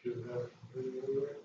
Should have video there.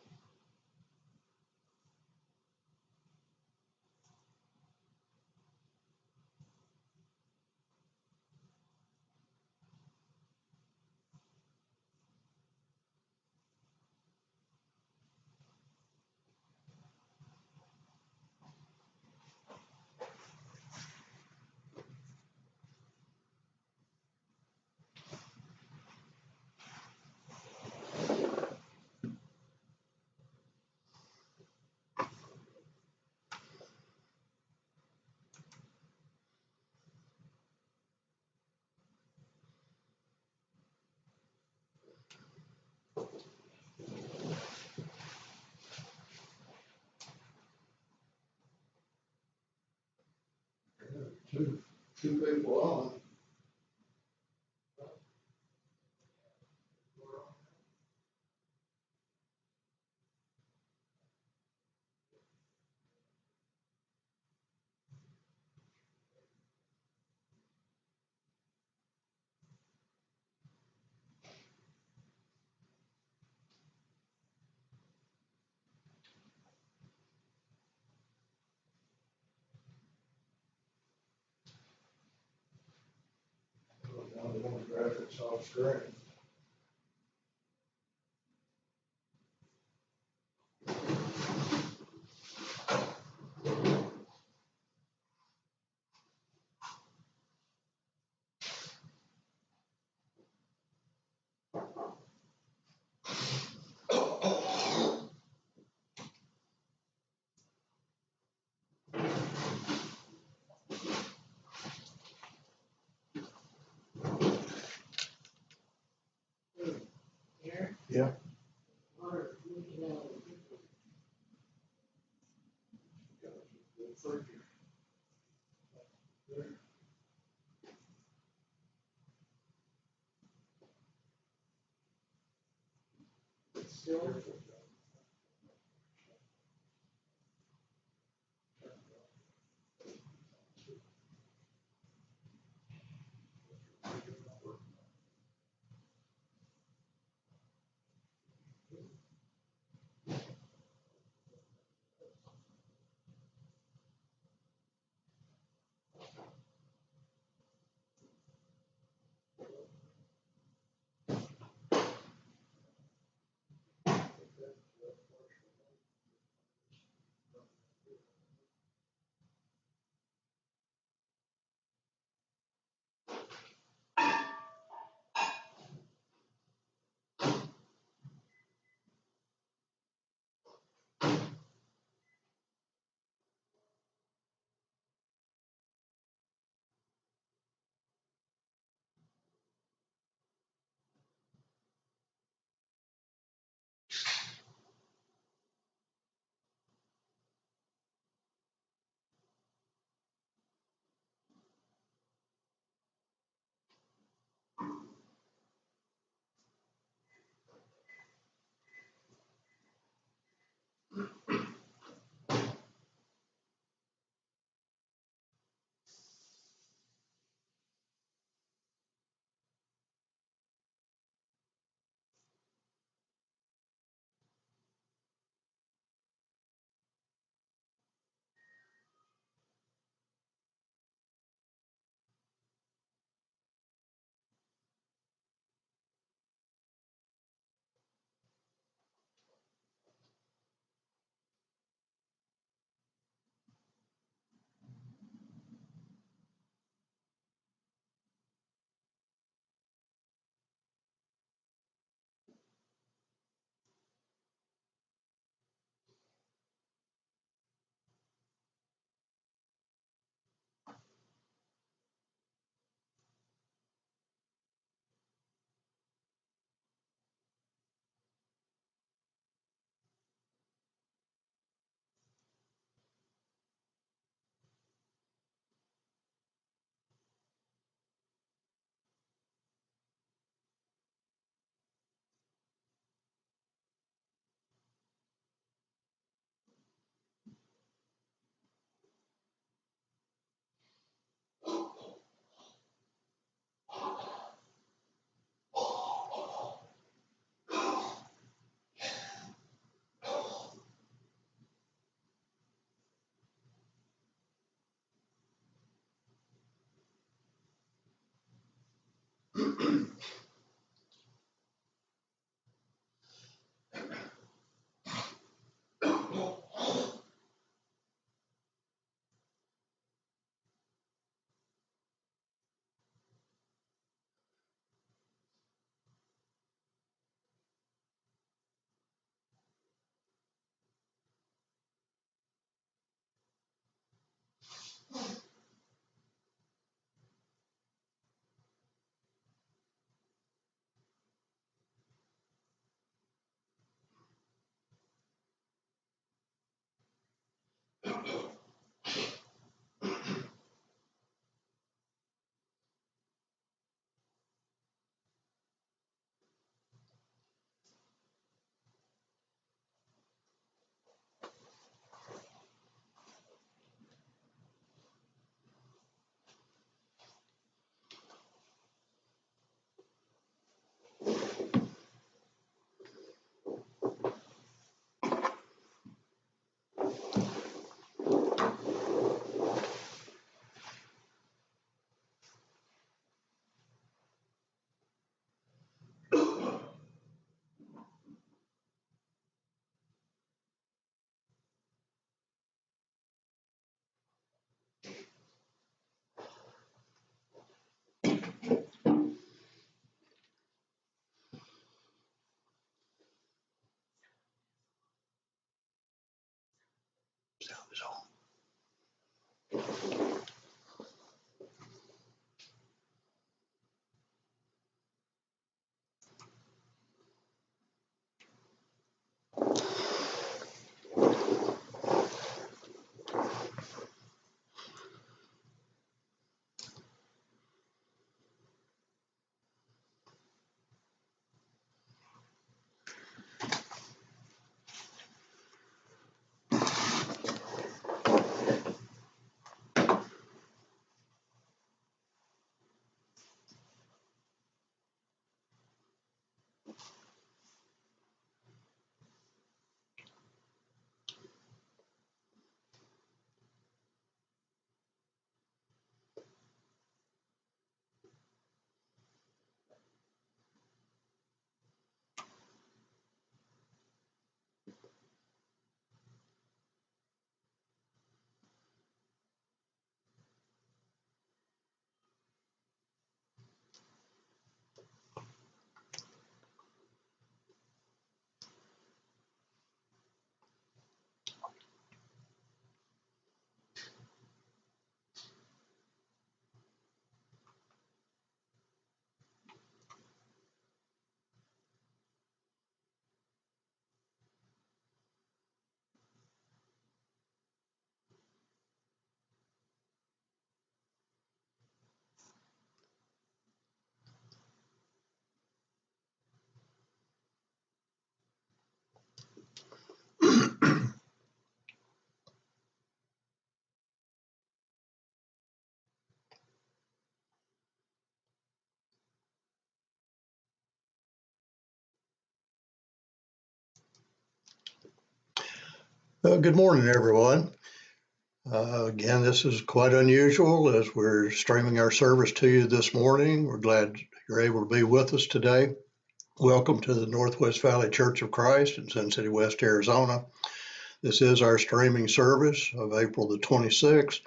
Two people on. Now they want graphics off screen. Here? Yeah. Or, you know, still. Good morning, everyone. Again, this is quite unusual as we're streaming our service to you this morning. We're glad you're able to be with us today. Welcome to the Northwest Valley Church of Christ in Sin City West, Arizona. This is our streaming service of April the 26th.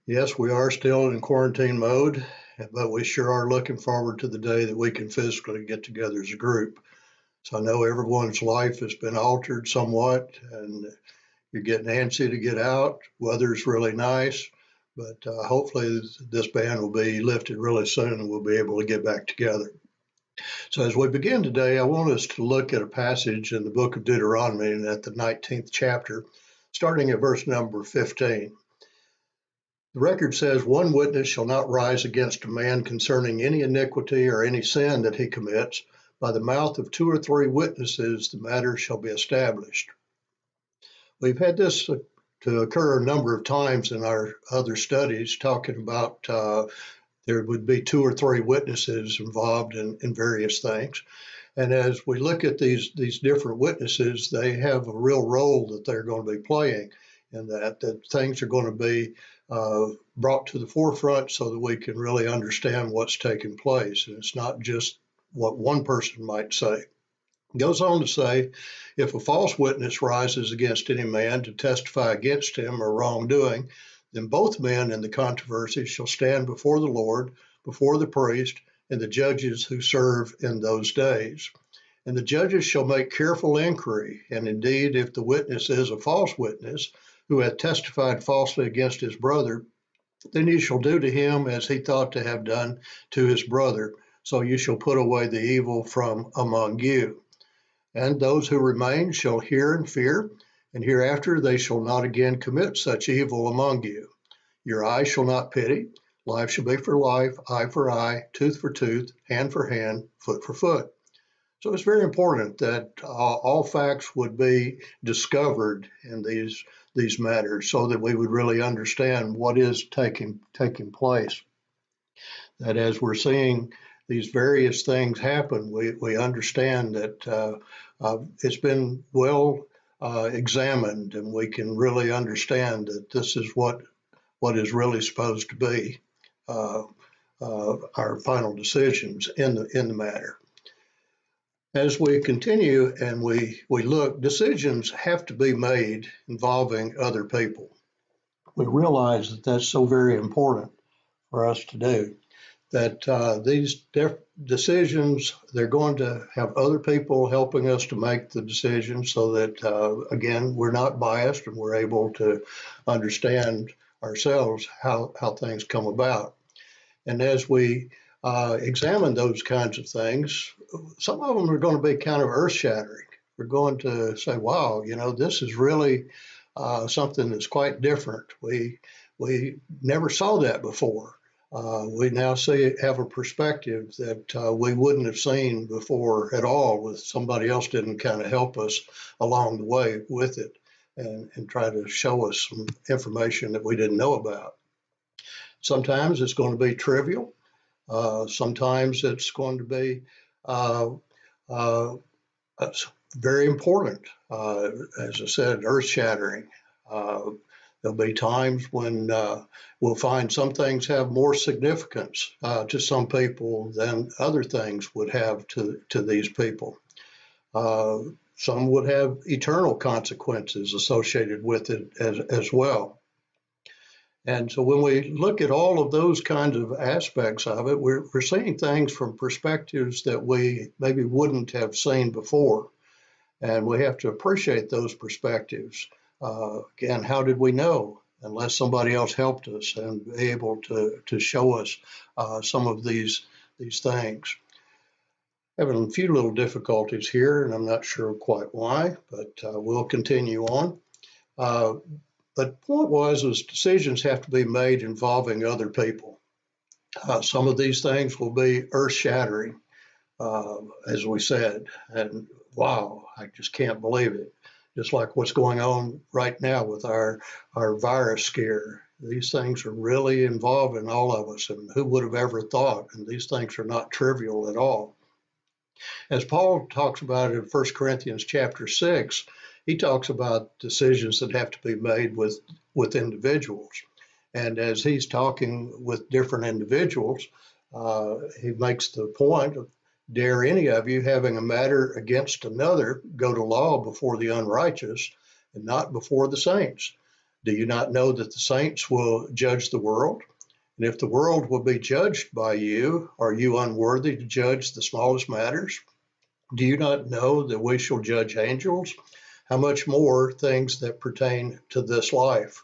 Yes, we are still in quarantine mode, but we sure are looking forward to the day that we can physically get together as a group. So I know everyone's life has been altered somewhat, and you're getting antsy to get out. Weather's really nice, but hopefully this ban will be lifted really soon and we'll be able to get back together. So as we begin today, I want us to look at a passage in the book of Deuteronomy and at the 19th chapter, starting at verse number 15. The record says, "One witness shall not rise against a man concerning any iniquity or any sin that he commits. By the mouth of 2 or 3 witnesses the matter shall be established." We've had this to occur a number of times in our other studies, talking about there would be 2 or 3 witnesses involved in various things. And as we look at these different witnesses, they have a real role that they're going to be playing in that things are going to be brought to the forefront so that we can really understand what's taking place. And it's not just what one person might say. It goes on to say, if a false witness rises against any man to testify against him or wrongdoing, then both men in the controversy shall stand before the Lord, before the priest, and the judges who serve in those days. And the judges shall make careful inquiry, and indeed, if the witness is a false witness, who hath testified falsely against his brother, then you shall do to him as he thought to have done to his brother. So you shall put away the evil from among you. And those who remain shall hear and fear, and hereafter they shall not again commit such evil among you. Your eye shall not pity. Life shall be for life, eye for eye, tooth for tooth, hand for hand, foot for foot. So it's very important that all facts would be discovered in these matters so that we would really understand what is taking place. That as we're seeing these various things happen, we understand that it's been well examined, and we can really understand that this is what is really supposed to be our final decisions in the matter. As we continue and we look, decisions have to be made involving other people. We realize that that's so very important for us to do, that these decisions, they're going to have other people helping us to make the decision so that, again, we're not biased and we're able to understand ourselves how things come about. And as we examine those kinds of things, some of them are going to be kind of earth-shattering. We're going to say, wow, this is really something that's quite different. We never saw that before. We now have a perspective that we wouldn't have seen before at all if somebody else didn't kind of help us along the way with it and try to show us some information that we didn't know about. Sometimes it's going to be trivial. Sometimes it's going to be very important. As I said, earth-shattering. There'll be times when we'll find some things have more significance to some people than other things would have to these people. Some would have eternal consequences associated with it as well. And so when we look at all of those kinds of aspects of it, we're seeing things from perspectives that we maybe wouldn't have seen before. And we have to appreciate those perspectives. Again, how did we know unless somebody else helped us and be able to show us some of these things? Having a few little difficulties here, and I'm not sure quite why, but we'll continue on. But the point is decisions have to be made involving other people. Some of these things will be earth-shattering, as we said, and wow, I just can't believe it. Just like what's going on right now with our virus scare. These things are really involving all of us, and who would have ever thought? And these things are not trivial at all. As Paul talks about it in 1 Corinthians chapter 6, he talks about decisions that have to be made with individuals. And as he's talking with different individuals, he makes the point of, dare any of you, having a matter against another, go to law before the unrighteous and not before the saints. Do you not know that the saints will judge the world? And if the world will be judged by you, are you unworthy to judge the smallest matters? Do you not know that we shall judge angels? How much more things that pertain to this life?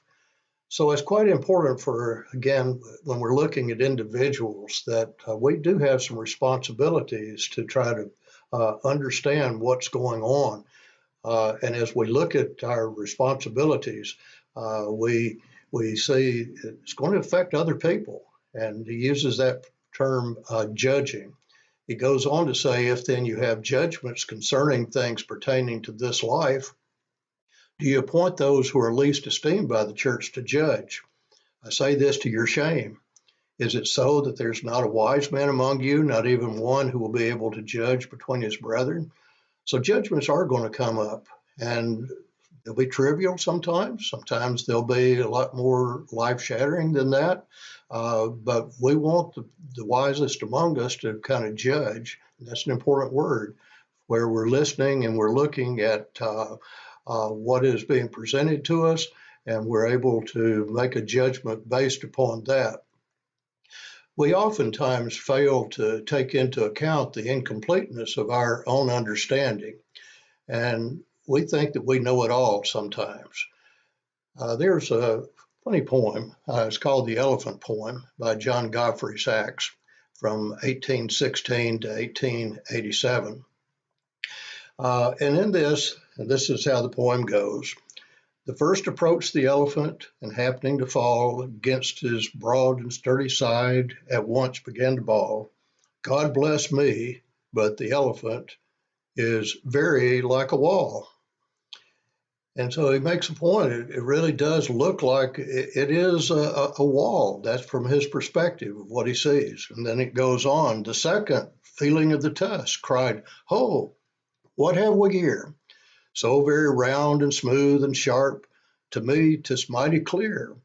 So it's quite important for, again, when we're looking at individuals, that we do have some responsibilities to try to understand what's going on. And as we look at our responsibilities, we see it's going to affect other people. And he uses that term, judging. He goes on to say, if then you have judgments concerning things pertaining to this life, do you appoint those who are least esteemed by the church to judge? I say this to your shame. Is it so that there's not a wise man among you, not even one who will be able to judge between his brethren? So judgments are going to come up. And They'll be trivial sometimes. Sometimes they'll be a lot more life-shattering than that. But we want the wisest among us to kind of judge. And that's an important word, where we're listening and we're looking at what is being presented to us, and we're able to make a judgment based upon that. We oftentimes fail to take into account the incompleteness of our own understanding, and we think that we know it all sometimes. There's a funny poem. It's called The Elephant Poem by John Godfrey Saxe from 1816 to 1887. And in this, and this is how the poem goes: the first approached the elephant, and happening to fall against his broad and sturdy side, at once began to bawl, "God bless me, but the elephant is very like a wall." And so he makes a point. It really does look like it is a wall. That's from his perspective of what he sees. And then it goes on. The second, feeling of the tusk, cried, "Ho, what have we here? So very round and smooth and sharp, to me 'tis mighty clear.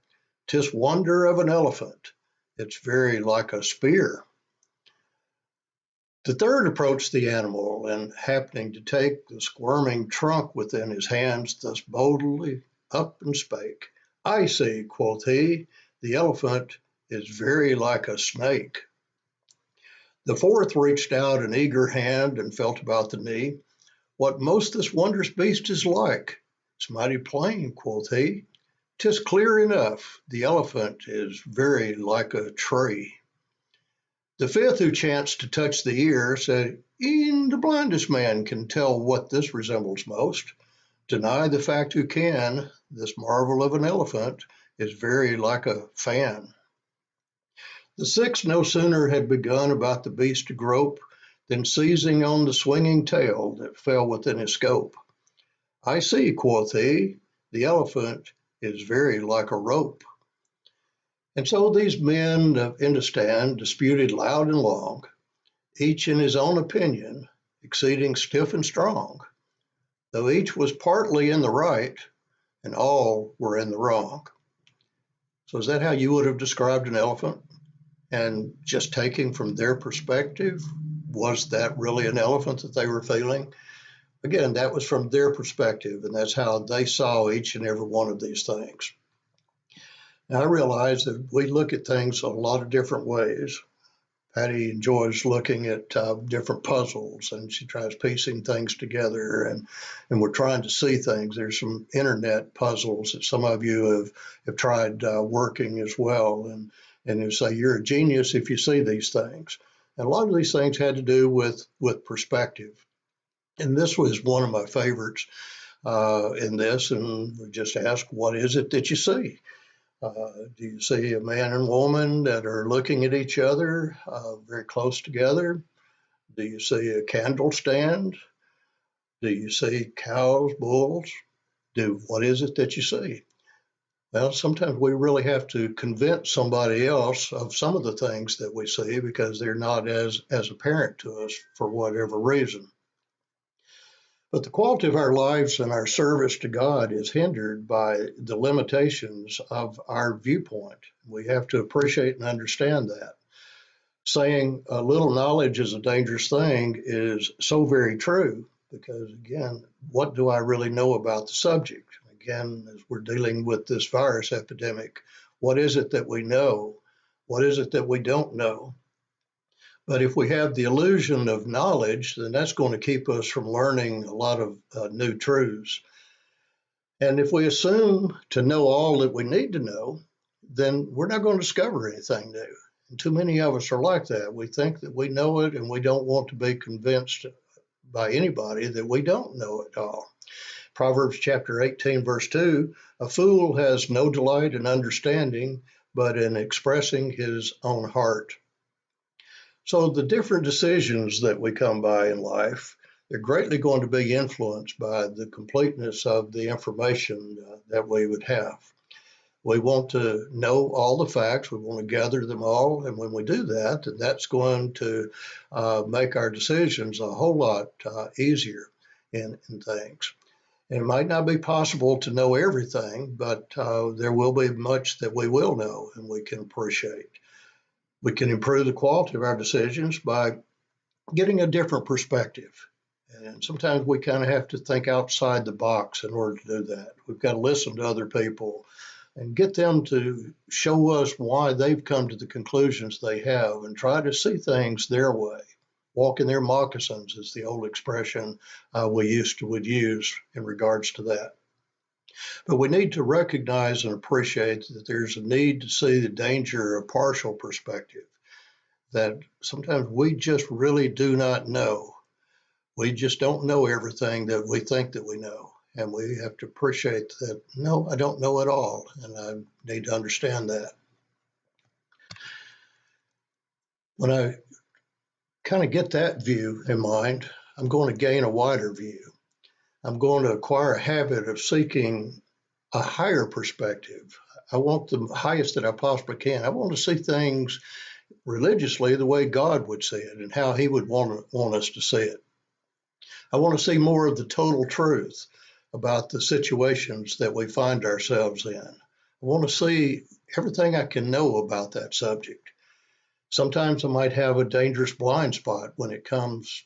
'Tis wonder of an elephant. It's very like a spear." The third approached the animal, and happening to take the squirming trunk within his hands, thus boldly up and spake, "I see," quoth he, "the elephant is very like a snake." The fourth reached out an eager hand and felt about the knee. "What most this wondrous beast is like? It's mighty plain," quoth he. "'Tis clear enough, the elephant is very like a tree." The fifth, who chanced to touch the ear, said, "E'en the blindest man can tell what this resembles most. Deny the fact who can, this marvel of an elephant is very like a fan." The sixth no sooner had begun about the beast to grope, than seizing on the swinging tail that fell within his scope, "I see," quoth he, "the elephant is very like a rope." And so these men of Indostan disputed loud and long, each in his own opinion, exceeding stiff and strong, though each was partly in the right, and all were in the wrong. So is that how you would have described an elephant? And just taking from their perspective, was that really an elephant that they were feeling? Again, that was from their perspective, and that's how they saw each and every one of these things. Now, I realize that we look at things a lot of different ways. Patty enjoys looking at different puzzles, and she tries piecing things together, and we're trying to see things. There's some internet puzzles that some of you have tried working as well, and you say you're a genius if you see these things. And a lot of these things had to do with perspective. And this was one of my favorites in this, and we just ask, what is it that you see? Do you see a man and woman that are looking at each other very close together? Do you see a candle stand? Do you see cows, bulls? What is it that you see? Well, sometimes we really have to convince somebody else of some of the things that we see because they're not as apparent to us for whatever reason. But the quality of our lives and our service to God is hindered by the limitations of our viewpoint. We have to appreciate and understand that. Saying a little knowledge is a dangerous thing is so very true because, again, what do I really know about the subject? Again, as we're dealing with this virus epidemic, what is it that we know? What is it that we don't know? But if we have the illusion of knowledge, then that's going to keep us from learning a lot of new truths. And if we assume to know all that we need to know, then we're not going to discover anything new. And too many of us are like that. We think that we know it, and we don't want to be convinced by anybody that we don't know it all. Proverbs chapter 18, verse 2, "A fool has no delight in understanding, but in expressing his own heart." So the different decisions that we come by in life, they're greatly going to be influenced by the completeness of the information that we would have. We want to know all the facts. We want to gather them all. And when we do that, then that's going to make our decisions a whole lot easier in things. And it might not be possible to know everything, but there will be much that we will know and we can appreciate. We can improve the quality of our decisions by getting a different perspective. And sometimes we kind of have to think outside the box in order to do that. We've got to listen to other people and get them to show us why they've come to the conclusions they have and try to see things their way. Walk in their moccasins is the old expression would use in regards to that. But we need to recognize and appreciate that there's a need to see the danger of partial perspective, that sometimes we just really do not know. We just don't know everything that we think that we know. And we have to appreciate that, no, I don't know it all. And I need to understand that. When I kind of get that view in mind, I'm going to gain a wider view. I'm going to acquire a habit of seeking a higher perspective. I want the highest that I possibly can. I want to see things religiously the way God would see it and how he would want us to see it. I want to see more of the total truth about the situations that we find ourselves in. I want to see everything I can know about that subject. Sometimes I might have a dangerous blind spot when it comes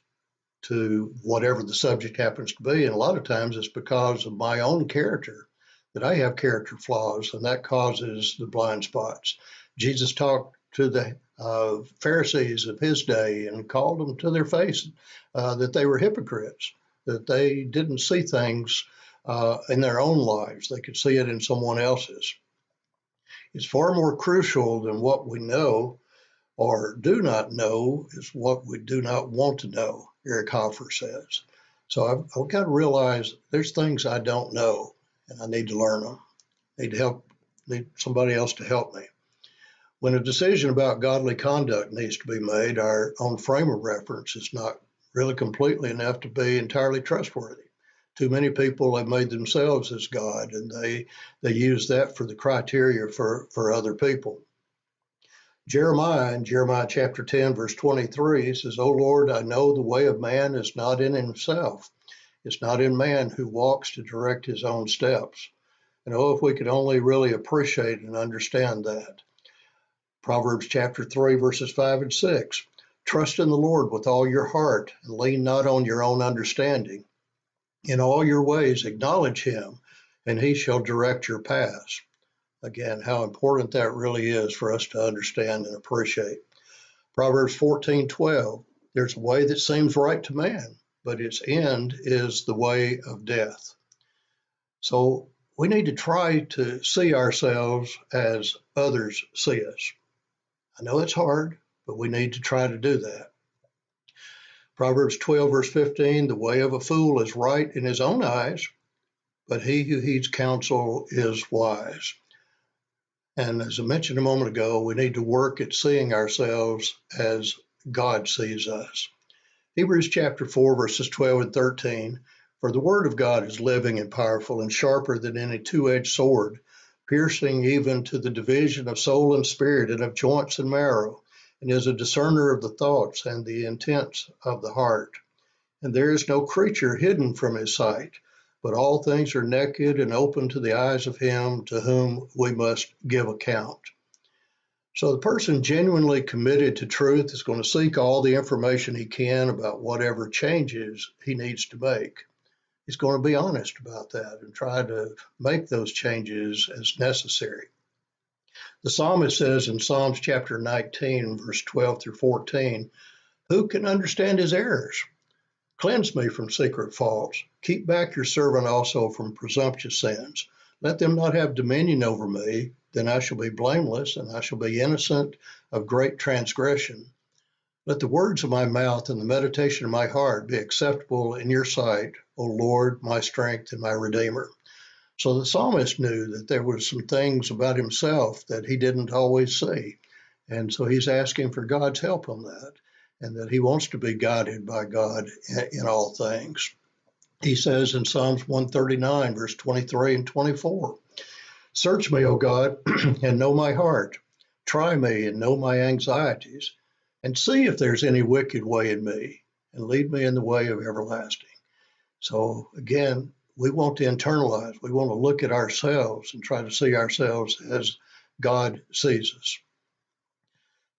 to whatever the subject happens to be. And a lot of times it's because of my own character, that I have character flaws, and that causes the blind spots. Jesus talked to the Pharisees of his day and called them to their face that they were hypocrites, that they didn't see things in their own lives. They could see it in someone else's. It's far more crucial than what we know or do not know is what we do not want to know, Eric Hoffer says. So I've got to realize there's things I don't know, and I need to learn them. Need somebody else to help me. When a decision about godly conduct needs to be made, our own frame of reference is not really completely enough to be entirely trustworthy. Too many people have made themselves as God, and they use that for the criteria for other people. Jeremiah, in Jeremiah chapter 10, verse 23, says, O Lord, I know the way of man is not in himself. It's not in man who walks to direct his own steps. And oh, if we could only really appreciate and understand that. Proverbs chapter 3, verses 5 and 6. Trust in the Lord with all your heart and lean not on your own understanding. In all your ways acknowledge him, and he shall direct your paths. Again, how important that really is for us to understand and appreciate. Proverbs 14:12. There's a way that seems right to man, but its end is the way of death. So we need to try to see ourselves as others see us. I know it's hard, but we need to try to do that. Proverbs 12, verse 15, the way of a fool is right in his own eyes, but he who heeds counsel is wise. And as I mentioned a moment ago, we need to work at seeing ourselves as God sees us. Hebrews chapter 4, verses 12 and 13, for the word of God is living and powerful and sharper than any two-edged sword, piercing even to the division of soul and spirit and of joints and marrow, and is a discerner of the thoughts and the intents of the heart. And there is no creature hidden from his sight, but all things are naked and open to the eyes of him to whom we must give account. So the person genuinely committed to truth is going to seek all the information he can about whatever changes he needs to make. He's going to be honest about that and try to make those changes as necessary. The psalmist says in Psalms chapter 19, verse 12 through 14, who can understand his errors? Cleanse me from secret faults. Keep back your servant also from presumptuous sins. Let them not have dominion over me. Then I shall be blameless, and I shall be innocent of great transgression. Let the words of my mouth and the meditation of my heart be acceptable in your sight, O Lord, my strength and my Redeemer. So the psalmist knew that there were some things about himself that he didn't always see. And so he's asking for God's help on that, and that he wants to be guided by God in all things. He says in Psalms 139, verse 23 and 24, search me, O God, and know my heart. Try me and know my anxieties, and see if there's any wicked way in me, and lead me in the way of everlasting. So again, we want to internalize. We want to look at ourselves and try to see ourselves as God sees us.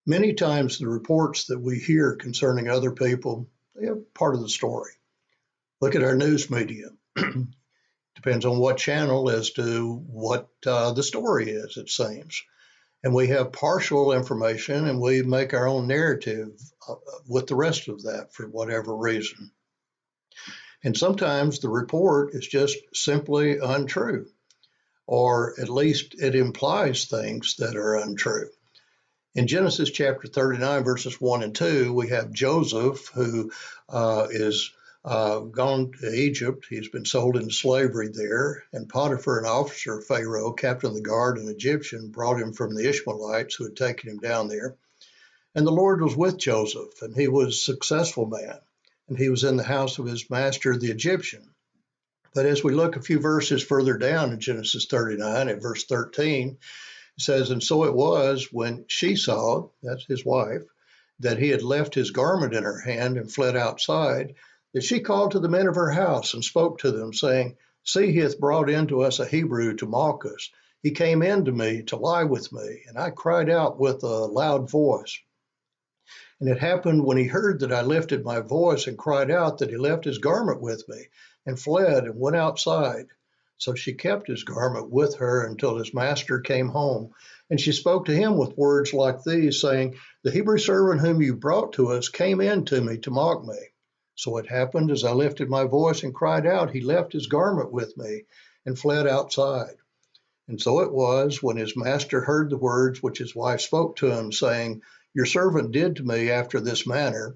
Many times the reports that we hear concerning other people, they are part of the story. Look at our news media. Depends on what channel as to what the story is, it seems. And we have partial information and we make our own narrative with the rest of that for whatever reason. And sometimes the report is just simply untrue, or at least it implies things that are untrue. In Genesis chapter 39, verses 1 and 2, we have Joseph, who is gone to Egypt. He's been sold into slavery there. And Potiphar, an officer of Pharaoh, captain of the guard, an Egyptian, brought him from the Ishmaelites who had taken him down there. And the Lord was with Joseph, and he was a successful man. And he was in the house of his master, the Egyptian. But as we look a few verses further down in Genesis 39, at verse 13, it says, and so it was when she saw, that's his wife, that he had left his garment in her hand and fled outside, that she called to the men of her house and spoke to them, saying, see, he hath brought in to us a Hebrew to mock us. He came in to me to lie with me, and I cried out with a loud voice. And it happened when he heard that I lifted my voice and cried out that he left his garment with me and fled and went outside. So she kept his garment with her until his master came home. And she spoke to him with words like these, saying, the Hebrew servant whom you brought to us came in to me to mock me. So it happened as I lifted my voice and cried out, he left his garment with me and fled outside. And so it was when his master heard the words which his wife spoke to him, saying, your servant did to me after this manner,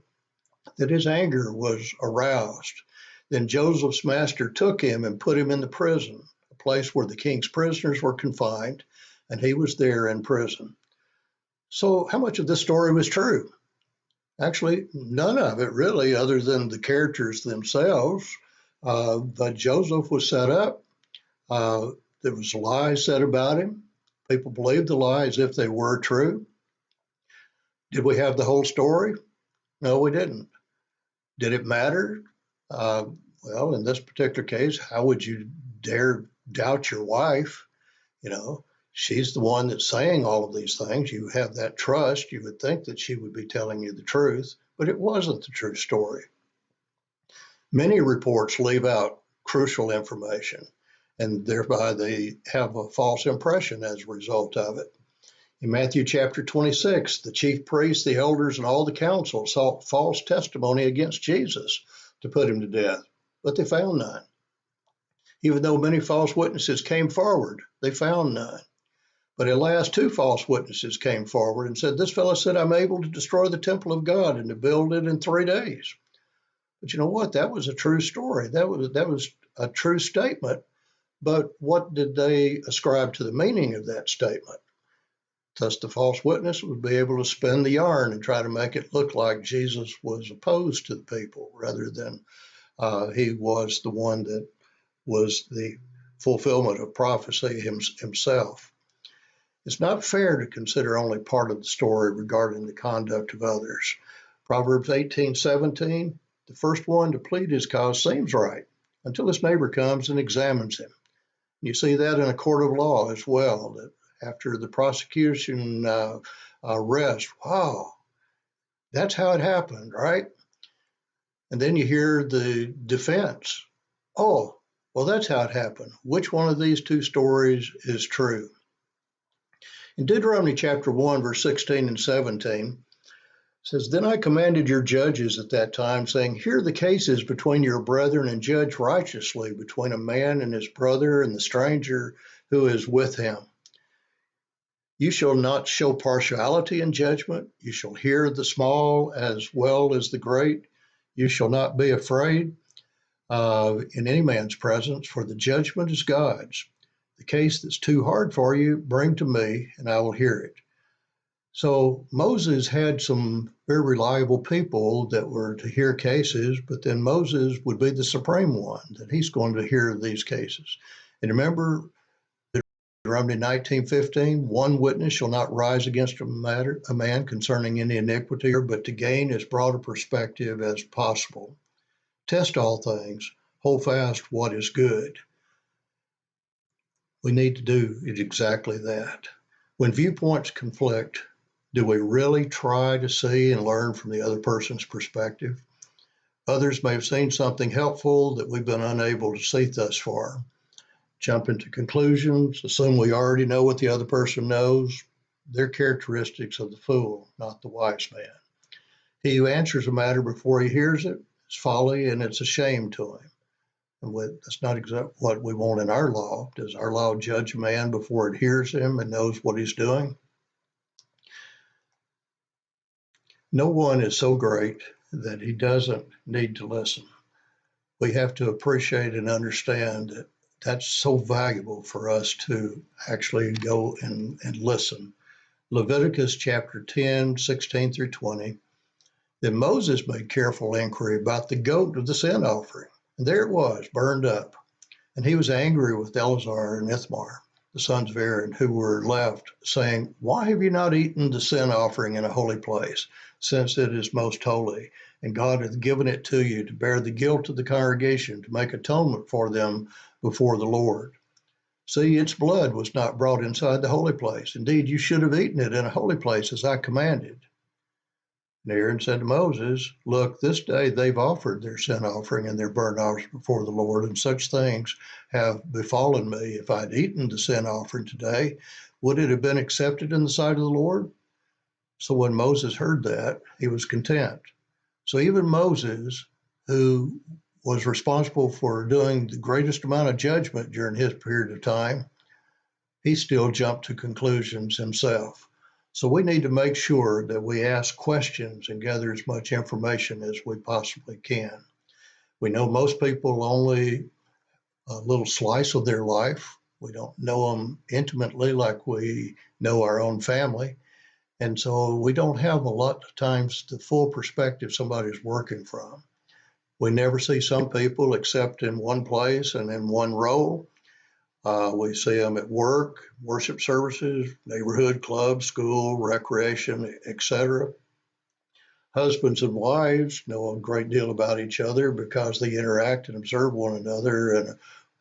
that his anger was aroused. Then Joseph's master took him and put him in the prison, a place where the king's prisoners were confined, and he was there in prison. So how much of this story was true? Actually, none of it really, other than the characters themselves. But Joseph was set up. There was lies said about him. People believed the lies as if they were true. Did we have the whole story? No, we didn't. Did it matter? Well, in this particular case, how would you dare doubt your wife? You know, she's the one that's saying all of these things. You have that trust. You would think that she would be telling you the truth, but it wasn't the true story. Many reports leave out crucial information, and thereby they have a false impression as a result of it. In Matthew chapter 26, the chief priests, the elders, and all the council sought false testimony against Jesus to put him to death, but they found none. Even though many false witnesses came forward, they found none. But at last 2 false witnesses came forward and said, this fellow said, I'm able to destroy the temple of God and to build it in 3 days. But you know what? That was a true story. That was a true statement. But what did they ascribe to the meaning of that statement? Thus, the false witness would be able to spin the yarn and try to make it look like Jesus was opposed to the people rather than he was the one that was the fulfillment of prophecy himself. It's not fair to consider only part of the story regarding the conduct of others. Proverbs 18:17, the first one to plead his cause seems right until his neighbor comes and examines him. You see that in a court of law as well, that after the prosecution rests, wow, that's how it happened, right? And then you hear the defense. Oh, well, that's how it happened. Which one of these 2 stories is true? In Deuteronomy chapter 1, verse 16 and 17, it says, then I commanded your judges at that time, saying, hear the cases between your brethren and judge righteously between a man and his brother and the stranger who is with him. You shall not show partiality in judgment. You shall hear the small as well as the great. You shall not be afraid in any man's presence, for the judgment is God's. The case that's too hard for you, bring to me, and I will hear it. So Moses had some very reliable people that were to hear cases, but then Moses would be the supreme one, that he's going to hear these cases. And remember, Deuteronomy 19:15, 1 witness shall not rise against a man concerning any iniquity, but to gain as broad a perspective as possible. Test all things, hold fast what is good. We need to do exactly that. When viewpoints conflict, do we really try to see and learn from the other person's perspective? Others may have seen something helpful that we've been unable to see thus far. Jump into conclusions, assume we already know what the other person knows. They're characteristics of the fool, not the wise man. He who answers a matter before he hears it is folly, and it's a shame to him. And that's not exactly what we want in our law. Does our law judge a man before it hears him and knows what he's doing? No one is so great that he doesn't need to listen. We have to appreciate and understand that that's so valuable for us to actually go and listen. Leviticus chapter 10, 16 through 20. Then Moses made careful inquiry about the goat of the sin offering. And there it was, burned up. And he was angry with Eleazar and Ithamar, the sons of Aaron, who were left, saying, Why have you not eaten the sin offering in a holy place, since it is most holy? And God hath given it to you to bear the guilt of the congregation, to make atonement for them before the Lord. See, its blood was not brought inside the holy place. Indeed, you should have eaten it in a holy place, as I commanded. And Aaron said to Moses, Look, this day they've offered their sin offering and their burnt offerings before the Lord, and such things have befallen me. If I'd eaten the sin offering today, would it have been accepted in the sight of the Lord? So when Moses heard that, he was content. So even Moses, who was responsible for doing the greatest amount of judgment during his period of time, he still jumped to conclusions himself. So we need to make sure that we ask questions and gather as much information as we possibly can. We know most people only a little slice of their life. We don't know them intimately like we know our own family. And so we don't have a lot of times the full perspective somebody's working from. We never see some people except in one place and in one role. We see them at work, worship services, neighborhood clubs, school, recreation, etc. Husbands and wives know a great deal about each other because they interact and observe one another in a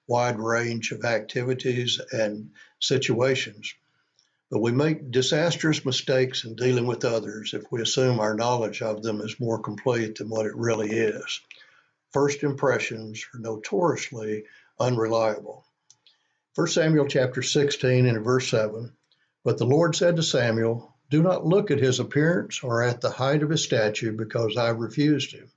wide range of activities and situations. But we make disastrous mistakes in dealing with others if we assume our knowledge of them is more complete than what it really is. First impressions are notoriously unreliable. 1 Samuel chapter 16 and verse 7, But the Lord said to Samuel, Do not look at his appearance or at the height of his stature, because I refused him.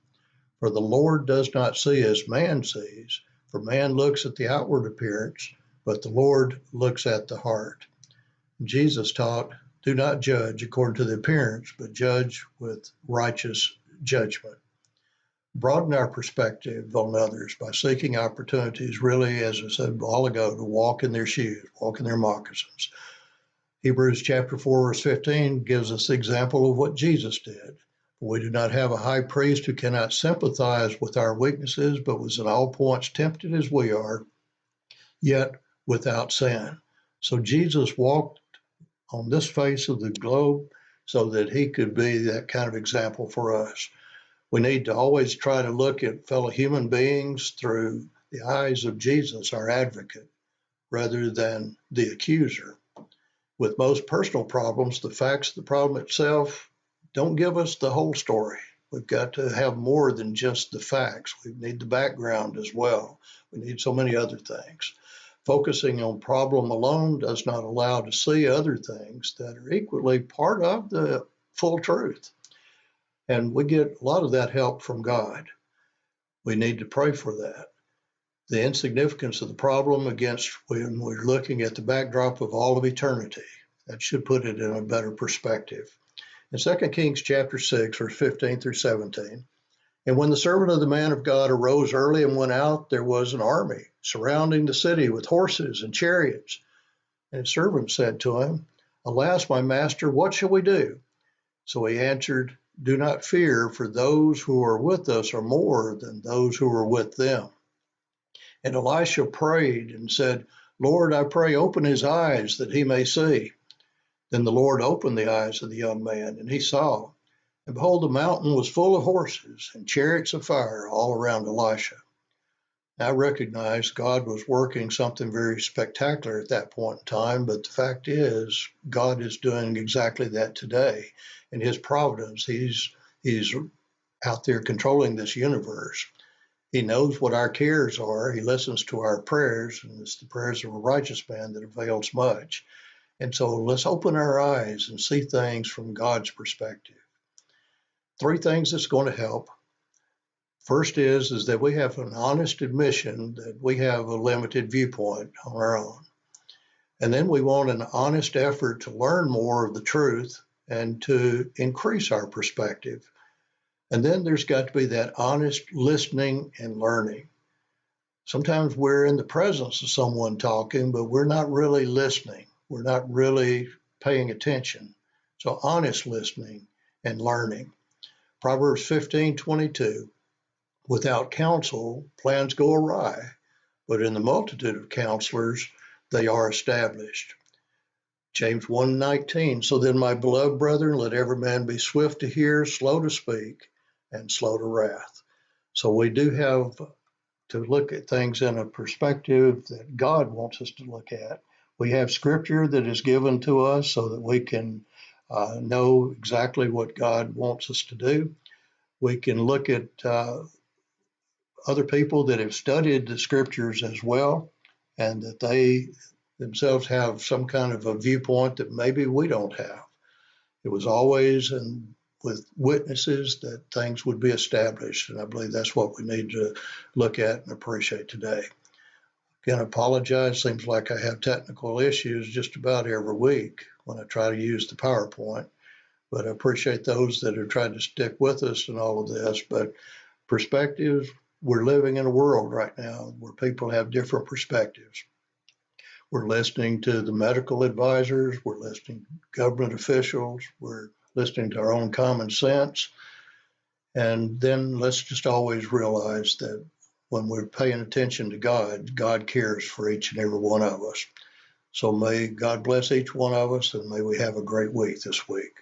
For the Lord does not see as man sees, for man looks at the outward appearance, but the Lord looks at the heart. Jesus taught, Do not judge according to the appearance, but judge with righteous judgment. Broaden our perspective on others by seeking opportunities, really, as I said a while ago, to walk in their shoes, walk in their moccasins. Hebrews chapter 4, verse 15 gives us the example of what Jesus did. We do not have a high priest who cannot sympathize with our weaknesses, but was in all points tempted as we are, yet without sin. So Jesus walked on this face of the globe so that he could be that kind of example for us. We need to always try to look at fellow human beings through the eyes of Jesus, our advocate, rather than the accuser. With most personal problems, the facts of the problem itself don't give us the whole story. We've got to have more than just the facts. We need the background as well. We need so many other things. Focusing on problem alone does not allow to see other things that are equally part of the full truth. And we get a lot of that help from God. We need to pray for that. The insignificance of the problem against when we're looking at the backdrop of all of eternity, that should put it in a better perspective. In 2 Kings chapter 6, verse 15 through 17, And when the servant of the man of God arose early and went out, there was an army surrounding the city with horses and chariots. And his servant said to him, Alas, my master, what shall we do? So he answered, Do not fear, for those who are with us are more than those who are with them. And Elisha prayed and said, Lord, I pray, open his eyes that he may see. Then the Lord opened the eyes of the young man, and he saw. And behold, the mountain was full of horses and chariots of fire all around Elisha. I recognize God was working something very spectacular at that point in time, but the fact is, God is doing exactly that today. In His providence, He's out there controlling this universe. He knows what our cares are. He listens to our prayers, and it's the prayers of a righteous man that avails much. And so let's open our eyes and see things from God's perspective. Three things that's going to help. First is that we have an honest admission that we have a limited viewpoint on our own. And then we want an honest effort to learn more of the truth and to increase our perspective. And then there's got to be that honest listening and learning. Sometimes we're in the presence of someone talking, but we're not really listening. We're not really paying attention. So honest listening and learning. Proverbs 15:22. Without counsel, plans go awry, but in the multitude of counselors, they are established. James 1:19. So then, my beloved brethren, let every man be swift to hear, slow to speak, and slow to wrath. So we do have to look at things in a perspective that God wants us to look at. We have scripture that is given to us so that we can know exactly what God wants us to do. We can look at other people that have studied the scriptures as well, and that they themselves have some kind of a viewpoint that maybe we don't have. It was always with witnesses that things would be established, and I believe that's what we need to look at and appreciate today. Again, I apologize. Seems like I have technical issues just about every week when I try to use the PowerPoint, but I appreciate those that have tried to stick with us in all of this. But perspectives, we're living in a world right now where people have different perspectives. We're listening to the medical advisors, we're listening to government officials, we're listening to our own common sense. And then let's just always realize that when we're paying attention to God, God cares for each and every one of us. So may God bless each one of us, and may we have a great week this week.